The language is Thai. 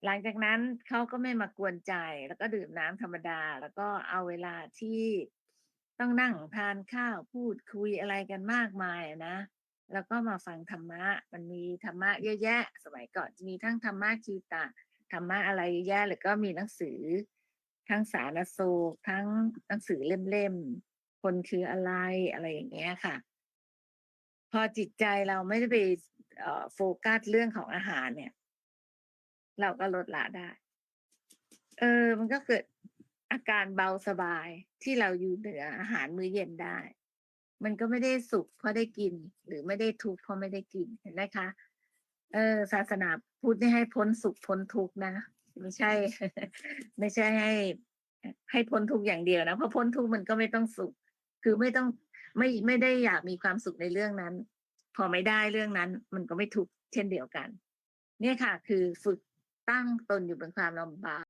หลังจากนั้นเขาก็ไม่มากวนใจแล้วก็ดื่มน้ำธรรมดาแล้วก็เอาเวลาที่ต้องนั่งทานข้าวพูดคุยอะไรกันมากมายอะนะแล้วก็มาฟังธรรมะมันมีธรรมะเยอะแยะสมัยก่อนจะมีทั้งธรรมะคีตะธรรมะอะไรเยอะแยะแล้วก็มีหนังสือทั้งสารโสกทั้งหนังสือเล่มๆคนคืออะไรอะไรอย่างเงี้ยค่ะพอจิตใจเราไม่ได้ไปโฟกัสเรื่องของอาหารเนี่ยเราก็ลดละได้ มันก็เกิดอาการเบาสบายที่เราอยู่เหนืออาหารมื้อเย็นได้ มันก็ไม่ได้สุขเพราะได้กินหรือไม่ได้ทุกข์เพราะไม่ได้กินเห็นไหมคะศาสนาพุทธนี่ให้พ้นสุขพ้นทุกข์นะไม่ใช่ไม่ใช่ให้พ้นทุกข์อย่างเดียวนะเพราะพ้นทุกข์มันก็ไม่ต้องสุขคือไม่ต้องไม่ได้อยากมีความสุขในเรื่องนั้นพอไม่ได้เรื่องนั้นมันก็ไม่ทุกข์เช่นเดียวกันเนี่ยค่ะคือฝึกตั้งตนอยู่บนความลำบาก